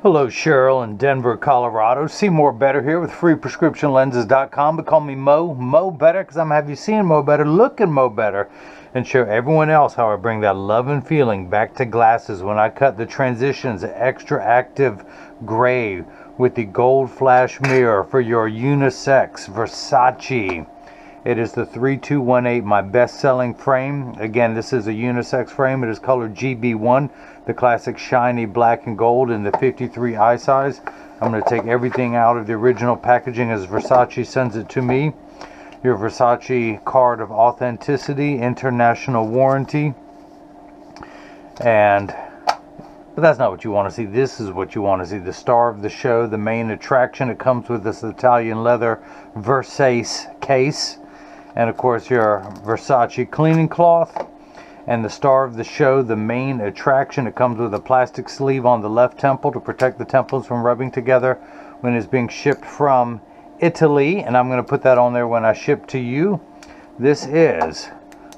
Hello, Sheryl in Denver, Colorado. See more better here with freeprescriptionlenses.com. But call me Mo Better, because I'm going to have you seeing Mo Better, looking Mo Better, and show everyone else how I bring that love and feeling back to glasses when I cut the Transitions XTRAactve Gray with the gold flash mirror for your unisex Versace. It is the 3218, my best-selling frame. Again, this is a unisex frame. It is color GB1, the classic shiny black and gold in the 53 eye size. I'm going to take everything out of the original packaging as Versace sends it to me. Your Versace card of authenticity, international warranty. But that's not what you want to see. This is what you want to see. The star of the show, the main attraction. It comes with this Italian leather Versace case. And of course your Versace cleaning cloth. And the star of the show, the main attraction, it comes with a plastic sleeve on the left temple to protect the temples from rubbing together when it's being shipped from Italy. And I'm going to put that on there when I ship to you. This is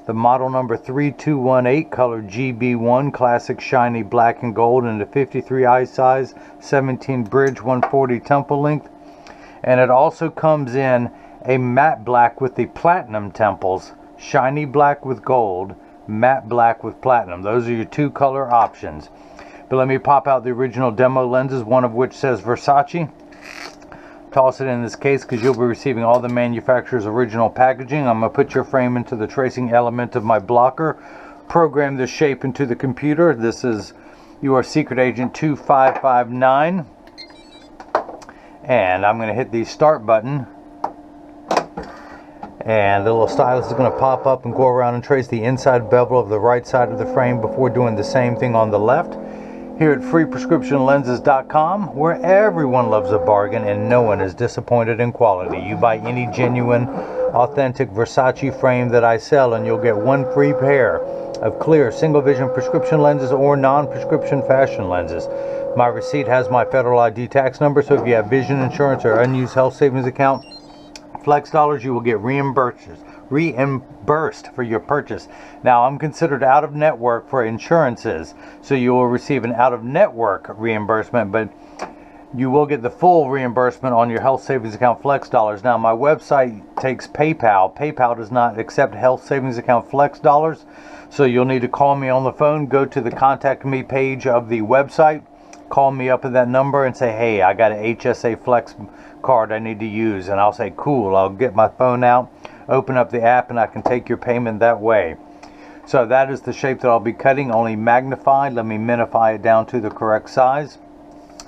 the model number 3218, color GB1, classic shiny black and gold in the 53 eye size, 17 bridge, 140 temple length. And it also comes in a matte black with the platinum temples, shiny black with gold, matte black with platinum. Those are your two color options. But let me pop out the original demo lenses, one of which says Versace. Toss it in this case because you'll be receiving all the manufacturer's original packaging. I'm going to put your frame into the tracing element of my blocker, program the shape into the computer. This is your Secret Agent 2559. And I'm going to hit the start button. And the little stylus is going to pop up and go around and trace the inside bevel of the right side of the frame before doing the same thing on the left. Here at freeprescriptionlenses.com, where everyone loves a bargain and no one is disappointed in quality. You buy any genuine, authentic Versace frame that I sell and you'll get one free pair of clear single vision prescription lenses or non-prescription fashion lenses. My receipt has my federal ID tax number, so if you have vision insurance or unused health savings account, Flex dollars, you will get reimbursed for your purchase. Now, I'm considered out of network for insurances, so you will receive an out of network reimbursement, but you will get the full reimbursement on your health savings account Flex dollars. Now, my website takes PayPal. PayPal does not accept health savings account Flex dollars, so you'll need to call me on the phone. Go to the contact me page of the website. Call me up at that number and say, hey, I got an HSA Flex card I need to use. And I'll say, cool, I'll get my phone out, open up the app, and I can take your payment that way. So that is the shape that I'll be cutting, only magnified. Let me minify it down to the correct size.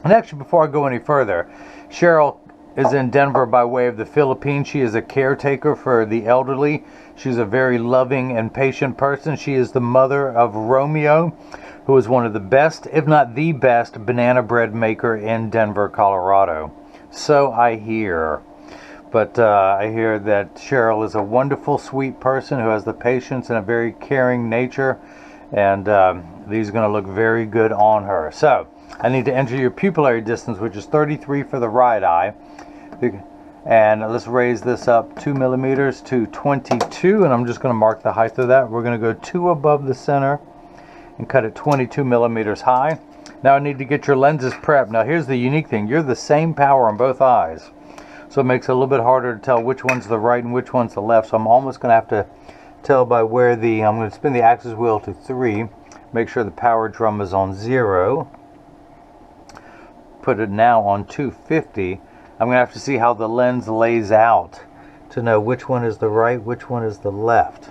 And actually, before I go any further, Sheryl is in Denver by way of the Philippines. She is a caretaker for the elderly. She's a very loving and patient person. She is the mother of Romeo, who is one of the best, if not the best, banana bread maker in Denver, Colorado. So I hear. But I hear that Sheryl is a wonderful, sweet person who has the patience and a very caring nature. And these are going to look very good on her. So I need to enter your pupillary distance, which is 33 for the right eye. And let's raise this up 2 millimeters to 22. And I'm just going to mark the height of that. We're going to go 2 above the center and cut it 22 millimeters high. Now I need to get your lenses prepped. Now here's the unique thing. You're the same power on both eyes. So it makes it a little bit harder to tell which one's the right and which one's the left. So I'm almost going to have to tell by where I'm going to spin the axis wheel to 3. Make sure the power drum is on 0. Put it now on 250. I'm going to have to see how the lens lays out to know which one is the right, which one is the left.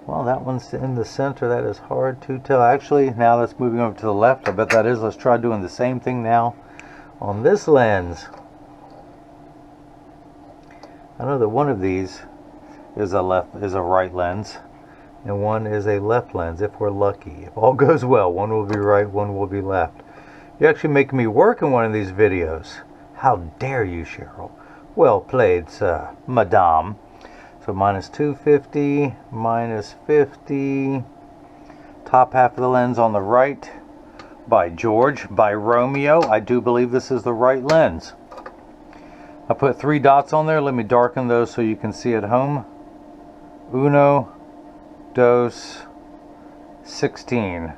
Well, that one's in the center. That is hard to tell. Actually, now that's moving over to the left. I bet that is. Let's try doing the same thing now on this lens. I know that one of these is a right lens and one is a left lens, if we're lucky. If all goes well, one will be right, one will be left. You're actually making me work in one of these videos. How dare you, Sheryl? Well played, sir, madame. So minus 250, minus 50. Top half of the lens on the right. By George, by Romeo. I do believe this is the right lens. I put 3 dots on there. Let me darken those so you can see at home. Uno, dos, 16.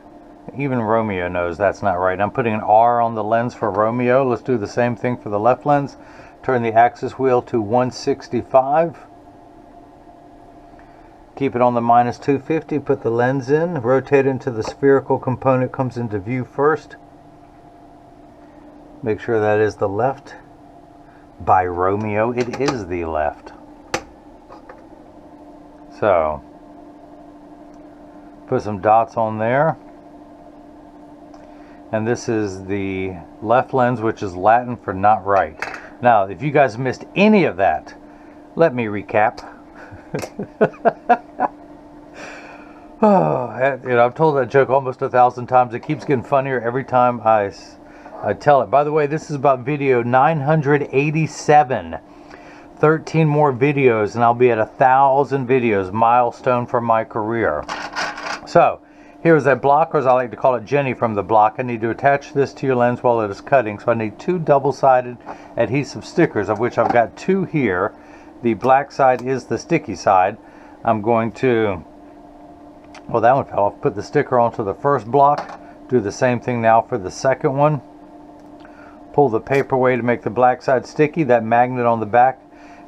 Even Romeo knows that's not right. I'm putting an R on the lens for Romeo. Let's do the same thing for the left lens. Turn the axis wheel to 165. Keep it on the -250. Put the lens in. Rotate into the spherical component comes into view first. Make sure that is the left. By Romeo, it is the left. So, put some dots on there. And this is the left lens, which is Latin for not right. Now, if you guys missed any of that, let me recap. Oh, I've told that joke almost 1,000 times. It keeps getting funnier every time I tell it. By the way, this is about video 987. 13 more videos and I'll be at 1,000 videos, milestone for my career. So, here's a block, or as I like to call it, Jenny from the block. I need to attach this to your lens while it is cutting. So I need 2 double-sided adhesive stickers, of which I've got 2 here. The black side is the sticky side. I'm going to, well, that one fell off. Put the sticker onto the first block. Do the same thing now for the second one. Pull the paper away to make the black side sticky. That magnet on the back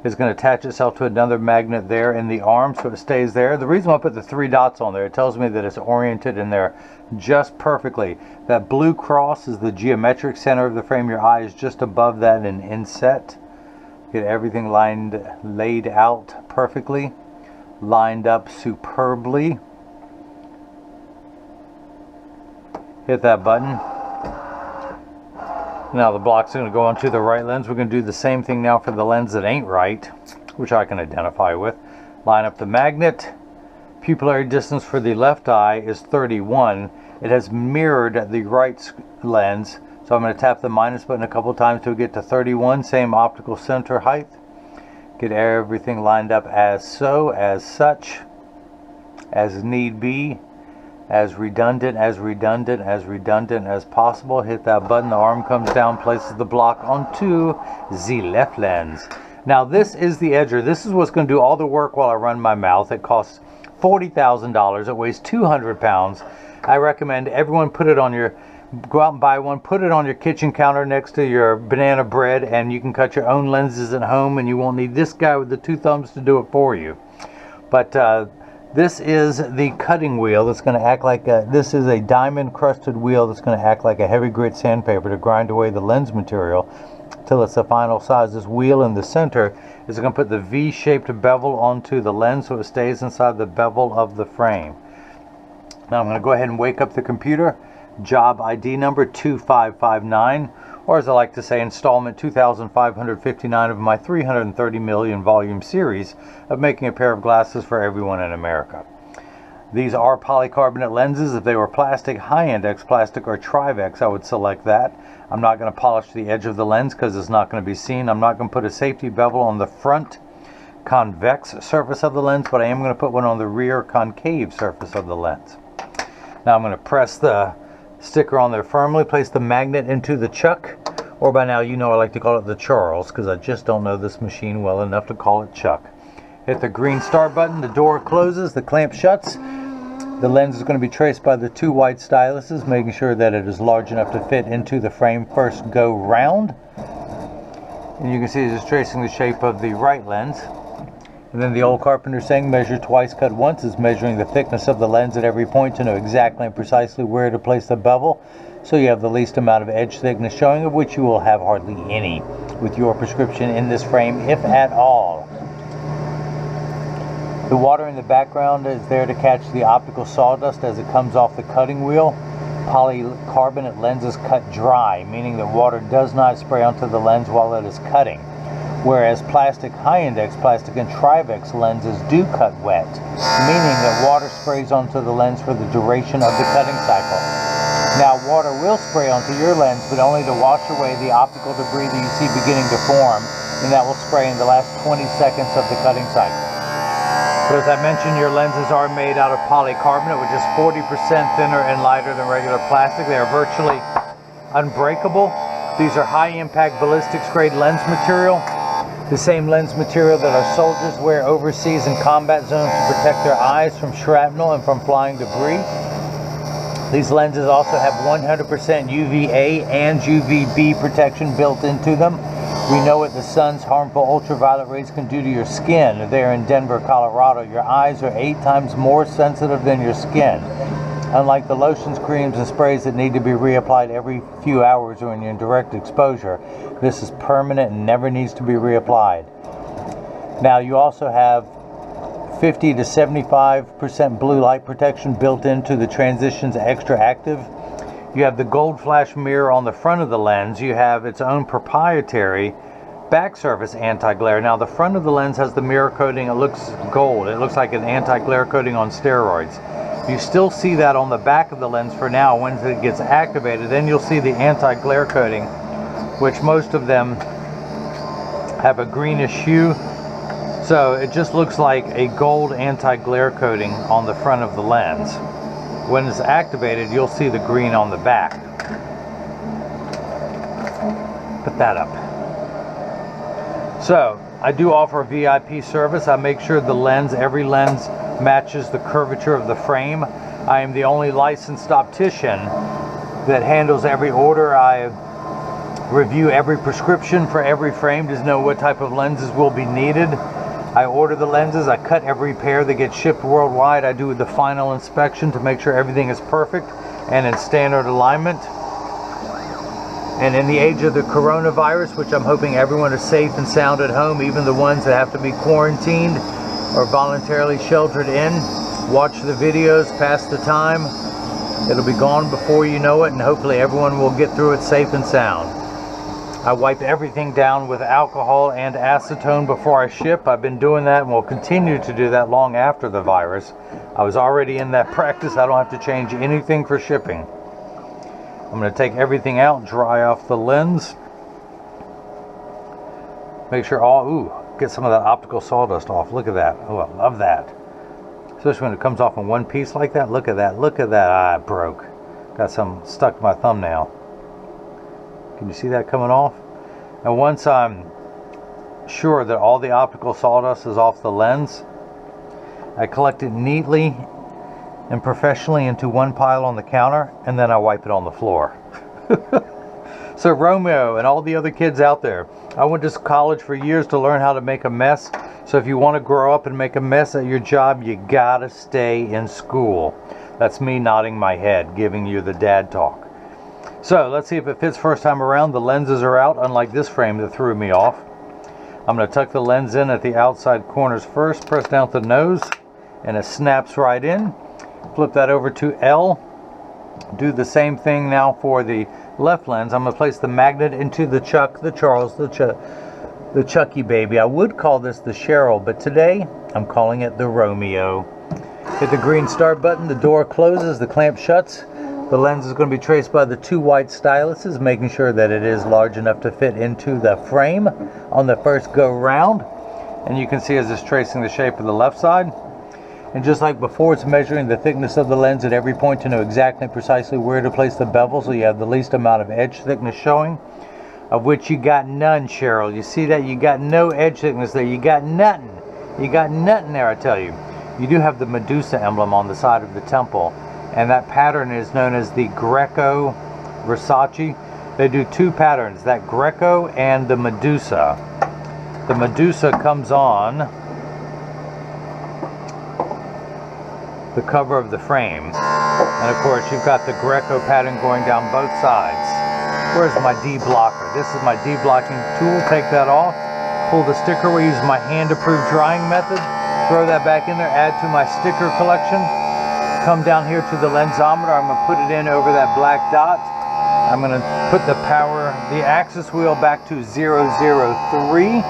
is going to attach itself to another magnet there in the arm, so it stays there. The reason why I put the 3 dots on there, it tells me that it's oriented in there just perfectly. That blue cross is the geometric center of the frame. Your eye is just above that in inset. Get everything laid out perfectly, lined up superbly. Hit that button. Now the block's going to go onto the right lens. We're going to do the same thing now for the lens that ain't right, which I can identify with. Line up the magnet. Pupillary distance for the left eye is 31. It has mirrored the right lens, so I'm going to tap the minus button a couple times to get to 31. Same optical center height. Get everything lined up as so, as such, as need be. As redundant as possible. Hit that button, the arm comes down, places the block onto the left lens. Now this is the edger. This is what's going to do all the work while I run my mouth. It costs $40,000. It weighs 200 pounds. I recommend everyone put it on your, go out and buy one, put it on your kitchen counter next to your banana bread, and you can cut your own lenses at home, and you won't need this guy with the 2 thumbs to do it for you. But this is the cutting wheel that's going to act like this is a diamond crusted wheel that's going to act like a heavy grit sandpaper to grind away the lens material till it's the final size. This wheel in the center is going to put the V-shaped bevel onto the lens so it stays inside the bevel of the frame. Now I'm going to go ahead and wake up the computer. Job ID number 2559, or as I like to say, installment 2559 of my 330 million volume series of making a pair of glasses for everyone in America. These are polycarbonate lenses. If they were plastic, high-index plastic or Trivex, I would select that. I'm not going to polish the edge of the lens because it's not going to be seen. I'm not going to put a safety bevel on the front convex surface of the lens, but I am going to put one on the rear concave surface of the lens. Now I'm going to press the sticker on there firmly, place the magnet into the chuck, or by now you know I like to call it the Charles because I just don't know this machine well enough to call it Chuck. Hit the green start button, the door closes, the clamp shuts. The lens is going to be traced by the 2 white styluses, making sure that it is large enough to fit into the frame first go round. And you can see it's tracing the shape of the right lens. And then the old carpenter saying, measure twice, cut once, is measuring the thickness of the lens at every point to know exactly and precisely where to place the bevel, so you have the least amount of edge thickness showing, of which you will have hardly any with your prescription in this frame, if at all. The water in the background is there to catch the optical sawdust as it comes off the cutting wheel. Polycarbonate lenses cut dry, meaning that water does not spray onto the lens while it is cutting. Whereas plastic, high-index plastic, and Trivex lenses do cut wet, meaning that water sprays onto the lens for the duration of the cutting cycle. Now, water will spray onto your lens, but only to wash away the optical debris that you see beginning to form, and that will spray in the last 20 seconds of the cutting cycle. But as I mentioned, your lenses are made out of polycarbonate, which is 40% thinner and lighter than regular plastic. They are virtually unbreakable. These are high-impact ballistics-grade lens material. The same lens material that our soldiers wear overseas in combat zones to protect their eyes from shrapnel and from flying debris. These lenses also have 100% UVA and UVB protection built into them. We know what the sun's harmful ultraviolet rays can do to your skin. There in Denver, Colorado, your eyes are 8 times more sensitive than your skin. Unlike the lotions, creams, and sprays that need to be reapplied every few hours or in direct exposure, this is permanent and never needs to be reapplied. Now you also have 50 to 75% blue light protection built into the Transitions XTRAactve. You have the gold flash mirror on the front of the lens. You have its own proprietary back surface anti-glare. Now the front of the lens has the mirror coating. It looks gold. It looks like an anti-glare coating on steroids. You still see that on the back of the lens for now. Once it gets activated, then you'll see the anti-glare coating, which most of them have a greenish hue. So it just looks like a gold anti-glare coating on the front of the lens. When it's activated, you'll see the green on the back. Put that up. So I do offer a VIP service. I make sure the lens, every lens, matches the curvature of the frame. I am the only licensed optician that handles every order. I review every prescription for every frame to know what type of lenses will be needed. I order the lenses, I cut every pair that gets shipped worldwide. I do the final inspection to make sure everything is perfect and in standard alignment. And in the age of the coronavirus, which I'm hoping everyone is safe and sound at home, even the ones that have to be quarantined or voluntarily sheltered in, watch the videos, pass the time. It'll be gone before you know it, and hopefully everyone will get through it safe and sound. I wipe everything down with alcohol and acetone before I ship. I've been doing that and will continue to do that long after the virus. I was already in that practice. I don't have to change anything for shipping. I'm going to take everything out, dry off the lens. Make sure get some of that optical sawdust off. Look at that. Oh, I love that. Especially when it comes off in one piece like that. Look at that. Look at that. Ah, it broke. Got some stuck to my thumbnail. Can you see that coming off? And once I'm sure that all the optical sawdust is off the lens, I collect it neatly and professionally into one pile on the counter, and then I wipe it on the floor. So Romeo and all the other kids out there, I went to college for years to learn how to make a mess. So if you want to grow up and make a mess at your job, you gotta stay in school. That's me nodding my head, giving you the dad talk. So let's see if it fits first time around. The lenses are out, unlike this frame that threw me off. I'm going to tuck the lens in at the outside corners first, press down at the nose, and it snaps right in. Flip that over to L. Do the same thing now for the left lens. I'm going to place the magnet into the Chuck, the Charles, the Chucky baby. I would call this the Sheryl, but today I'm calling it the Romeo. Hit the green start button, the door closes, the clamp shuts. The lens is going to be traced by the 2 white styluses, making sure that it is large enough to fit into the frame on the first go round. And you can see as it's tracing the shape of the left side. And just like before, it's measuring the thickness of the lens at every point to know exactly precisely where to place the bevel so you have the least amount of edge thickness showing, of which you got none, Sheryl. You see that? You got no edge thickness there. You got nothing. You got nothing there, I tell you. You do have the Medusa emblem on the side of the temple. And that pattern is known as the Greco Versace. They do 2 patterns, that Greco and the Medusa. The Medusa comes on the cover of the frame. And of course you've got the Greco pattern going down both sides. Where's my D-blocker? This is my D-blocking tool. Take that off. Pull the sticker. We use my hand-approved drying method. Throw that back in there. Add to my sticker collection. Come down here to the lensometer. I'm going to put it in over that black dot. I'm going to put the axis wheel back to 003.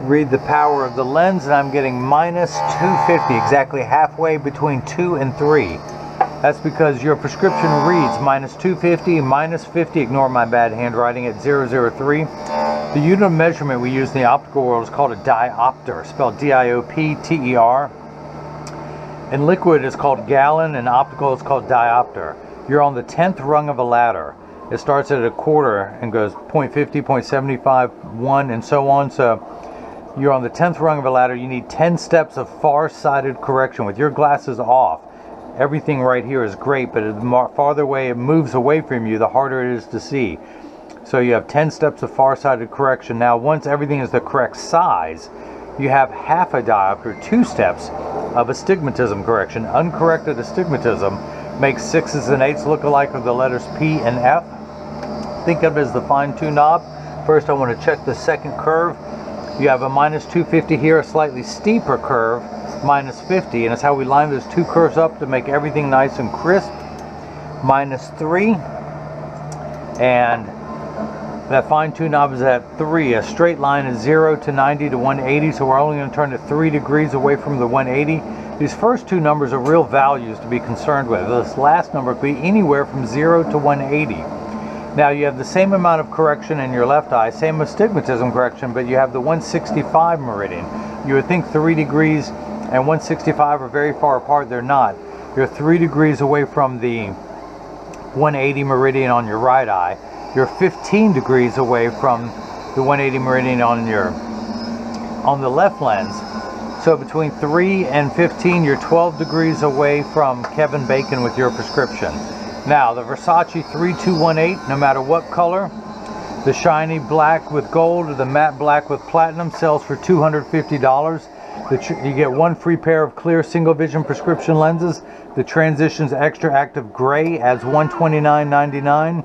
Read the power of the lens, and I'm getting minus 250, exactly halfway between 2 and 3. That's because your prescription reads minus 250, minus 50, ignore my bad handwriting, at 003. The unit of measurement we use in the optical world is called a diopter, spelled D-I-O-P-T-E-R. In liquid, it's called gallon, and optical, it's called diopter. You're on the 10th rung of a ladder. It starts at a quarter and goes 0.50, 0.75, 1, and so on. So you're on the 10th rung of a ladder. You need 10 steps of far-sighted correction with your glasses off. everything right here is great, but the farther away it moves away from you, the harder it is to see. So you have 10 steps of far-sighted correction. Now once everything is the correct size, you have half a diopter, 2 steps of astigmatism correction. Uncorrected astigmatism makes 6s and 8s look alike with the letters P and F. Think of it as the fine-tune knob. First I want to check the second curve. You have a minus 250 here, a slightly steeper curve, minus 50, and it's how we line those two curves up to make everything nice and crisp. Minus 3, and that fine-tune knob is at 3. A straight line is 0 to 90 to 180, so we're only going to turn it 3 degrees away from the 180. These first two numbers are real values to be concerned with. This last number could be anywhere from 0 to 180. Now you have the same amount of correction in your left eye, same astigmatism correction, but you have the 165 meridian. You would think 3 degrees and 165 are very far apart. They're not. You're 3 degrees away from the 180 meridian on your right eye. You're 15 degrees away from the 180 meridian on the left lens. So between 3 and 15, you're 12 degrees away from Kevin Bacon with your prescription. Now, the Versace 3218, no matter what color, the shiny black with gold or the matte black with platinum, sells for $250. You get 1 free pair of clear single vision prescription lenses. The Transitions XTRAactve Gray adds $129.99.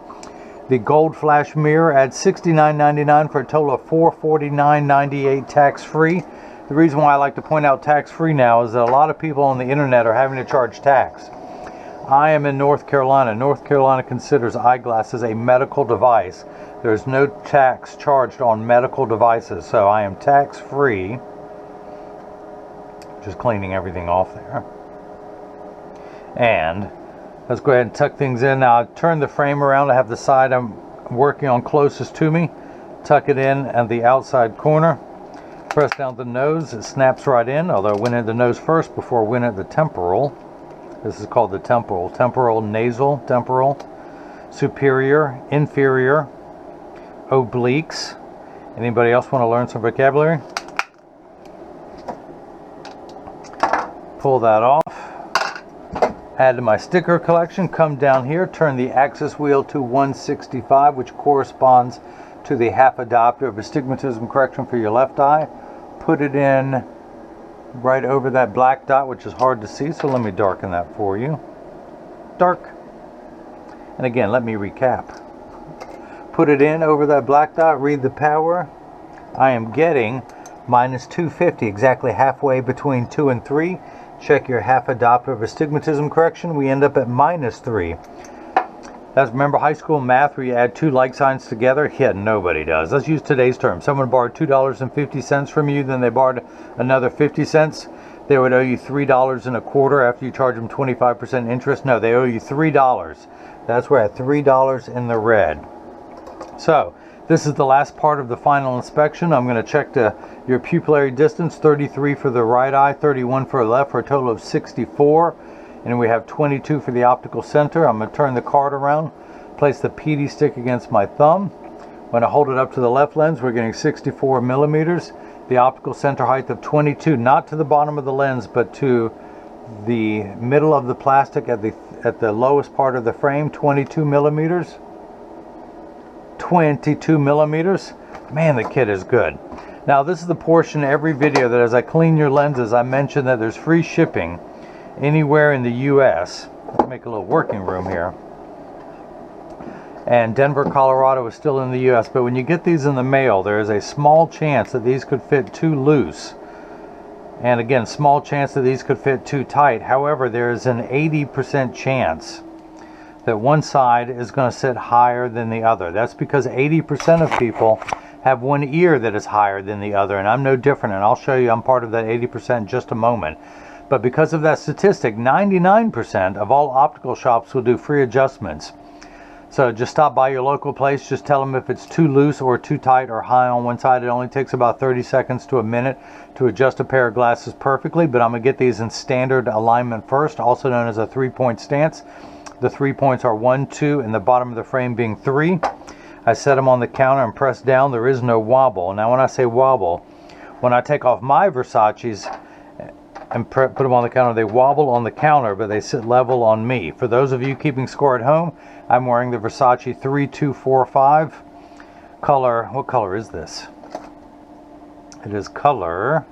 The Gold Flash Mirror adds $69.99 for a total of $449.98 tax-free. The reason why I like to point out tax-free now is that a lot of people on the internet are having to charge tax. I am in North Carolina. North Carolina considers eyeglasses a medical device. There's no tax charged on medical devices, so I am tax-free. Just cleaning everything off there. And let's go ahead and tuck things in. Now I turn the frame around. I have the side I'm working on closest to me. Tuck it in at the outside corner. Press down the nose. It snaps right in, although I went at the nose first before I went at the temporal. This is called the temporal. Temporal, nasal, temporal, superior, inferior, obliques. Anybody else want to learn some vocabulary? Pull that off. Add to my sticker collection. Come down here, turn the axis wheel to 165, which corresponds to the half a diopter of astigmatism correction for your left eye. Put it in right over that black dot, which is hard to see, so let me darken that for you. Dark. And again, let me recap. Put it in over that black dot, read the power. I am getting minus 250, exactly halfway between 2 and 3. Check your half a diopter of astigmatism correction. We end up at minus 3. That's, remember high school math where you add 2 like signs together? Yeah, nobody does. Let's use today's term. Someone borrowed $2.50 from you, then they borrowed another 50 cents. They would owe you $3.25 after you charge them 25% interest. No, they owe you $3. That's where at $3 in the red. So this is the last part of the final inspection. I'm going to check your pupillary distance, 33 for the right eye, 31 for the left, for a total of 64. And we have 22 for the optical center. I'm going to turn the card around, place the PD stick against my thumb. When I hold it up to the left lens, we're getting 64 millimeters. The optical center height of 22, not to the bottom of the lens, but to the middle of the plastic at the lowest part of the frame, 22 millimeters. 22 millimeters. Man, the kit is good. Now this is the portion every video that as I clean your lenses, I mention that there's free shipping anywhere in the US. Let's make a little working room here. And Denver, Colorado is still in the US, but when you get these in the mail, there is a small chance that these could fit too loose. And again, small chance that these could fit too tight. However, there is an 80% chance that one side is going to sit higher than the other. That's because 80% of people have one ear that is higher than the other, and I'm no different, and I'll show you I'm part of that 80% in just a moment. But because of that statistic, 99% of all optical shops will do free adjustments. So just stop by your local place, just tell them if it's too loose or too tight or high on one side. It only takes about 30 seconds to a minute to adjust a pair of glasses perfectly, but I'm going to get these in standard alignment first, also known as a 3-point stance. The 3 points are 1, 2, and the bottom of the frame being 3. I set them on the counter and press down. There is no wobble. Now when I say wobble, when I take off my Versace's and put them on the counter. They wobble on the counter, but they sit level on me. For those of you keeping score at home, I'm wearing the Versace 3245 color. What color is this? It is color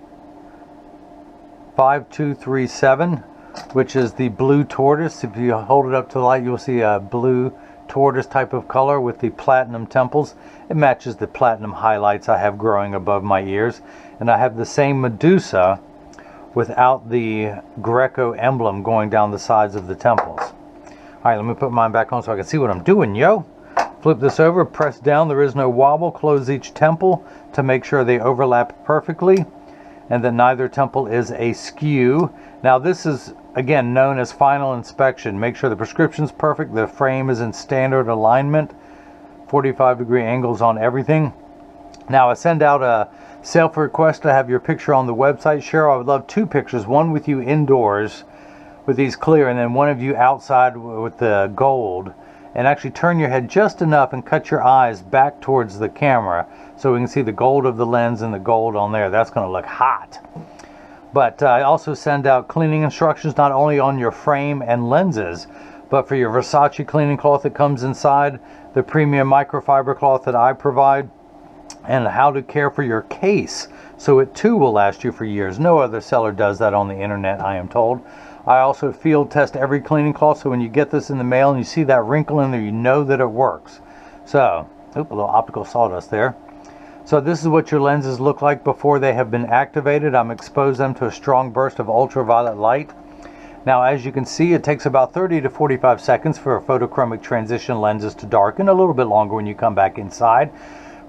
5237, which is the blue tortoise. If you hold it up to the light, you'll see a blue tortoise type of color with the platinum temples. It matches the platinum highlights I have growing above my ears. And I have the same Medusa without the Greco emblem going down the sides of the temples. Alright, let me put mine back on so I can see what I'm doing, yo. Flip this over, press down, there is no wobble. Close each temple to make sure they overlap perfectly and that neither temple is askew. Now this is, again, known as final inspection. Make sure the prescription's perfect, the frame is in standard alignment, 45-degree angles on everything. Now I send out a self request to have your picture on the website. Sheryl, I would love 2 pictures, one with you indoors with these clear and then one of you outside with the gold. And actually turn your head just enough and cut your eyes back towards the camera so we can see the gold of the lens and the gold on there. That's going to look hot. But I also send out cleaning instructions not only on your frame and lenses, but for your Versace cleaning cloth that comes inside, the premium microfiber cloth that I provide, and how to care for your case so it too will last you for years. No other seller does that on the internet, I am told. I also field test every cleaning cloth, so when you get this in the mail and you see that wrinkle in there, you know that it works. So, a little optical sawdust there. So this is what your lenses look like before they have been activated. I'm exposed them to a strong burst of ultraviolet light. Now, as you can see, it takes about 30 to 45 seconds for photochromic transition lenses to darken, a little bit longer when you come back inside.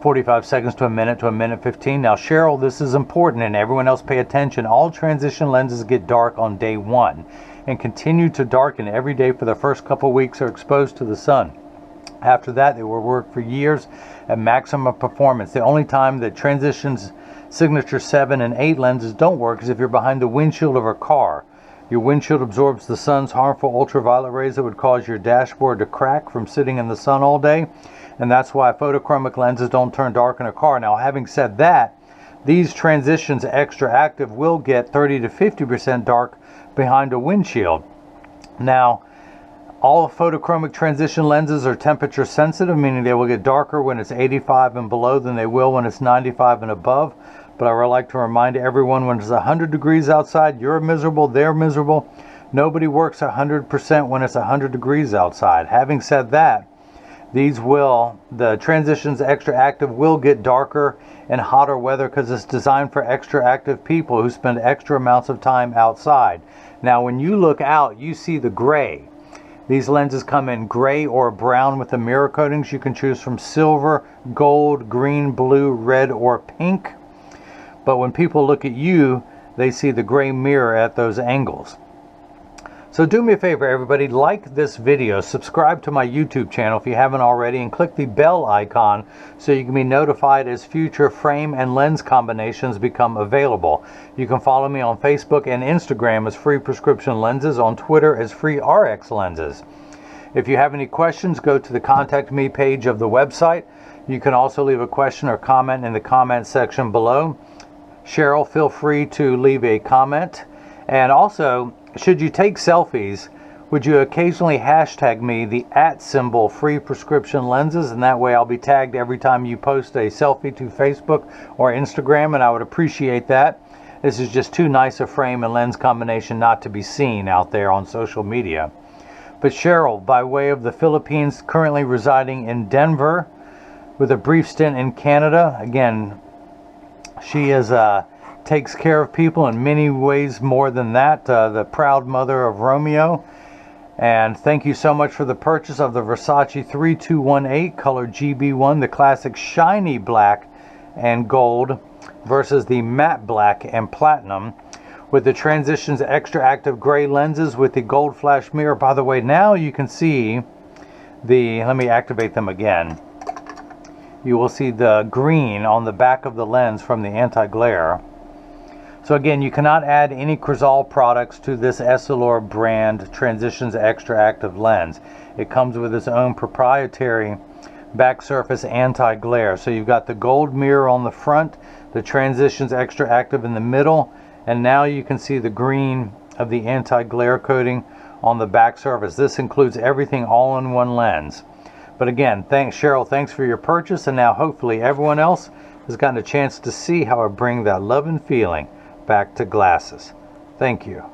45 seconds to a minute 15. Now, Sheryl, this is important, and everyone else pay attention. All transition lenses get dark on day 1 and continue to darken every day for the first couple weeks are exposed to the sun. After that, they will work for years at maximum performance. The only time that transitions signature 7 and 8 lenses don't work is if you're behind the windshield of a car. Your windshield absorbs the sun's harmful ultraviolet rays that would cause your dashboard to crack from sitting in the sun all day. And that's why photochromic lenses don't turn dark in a car. Now, having said that, these transitions XTRAactve will get 30 to 50% dark behind a windshield. Now, all photochromic transition lenses are temperature sensitive, meaning they will get darker when it's 85 and below than they will when it's 95 and above. But I would like to remind everyone, when it's 100 degrees outside, you're miserable, they're miserable. Nobody works 100% when it's 100 degrees outside. Having said that, the transitions XTRAactve will get darker in hotter weather because it's designed for XTRAactve people who spend extra amounts of time outside. Now, when you look out, you see the gray. These lenses come in gray or brown with the mirror coatings. You can choose from silver, gold, green, blue, red, or pink. But when people look at you, they see the gray mirror at those angles. So do me a favor, everybody, like this video, subscribe to my YouTube channel if you haven't already, and click the bell icon so you can be notified as future frame and lens combinations become available. You can follow me on Facebook and Instagram as Free Prescription Lenses, on Twitter as Free RX Lenses. If you have any questions, go to the Contact Me page of the website. You can also leave a question or comment in the comment section below. Sheryl, feel free to leave a comment. And also, should you take selfies, would you occasionally hashtag me the @ Free Prescription Lenses, and that way I'll be tagged every time you post a selfie to Facebook or Instagram, and I would appreciate that. This is just too nice a frame and lens combination not to be seen out there on social media. But Sheryl, by way of the Philippines, currently residing in Denver with a brief stint in Canada. Again, she is takes care of people in many ways more than that, the proud mother of Romeo. And thank you so much for the purchase of the Versace 3218 color GB1, the classic shiny black and gold versus the matte black and platinum, with the Transitions XTRAactve gray lenses with the gold flash mirror. By the way, now you can see let me activate them again. You will see the green on the back of the lens from the anti-glare. So again, you cannot add any Crizal products to this Essilor brand Transitions XTRAactve lens. It comes with its own proprietary back surface anti-glare. So you've got the gold mirror on the front, the Transitions XTRAactve in the middle, And now you can see the green of the anti-glare coating on the back surface. This includes everything all in one lens. But again, thanks Sheryl, thanks for your purchase, and now hopefully everyone else has gotten a chance to see how I bring that love and feeling back to glasses. Thank you.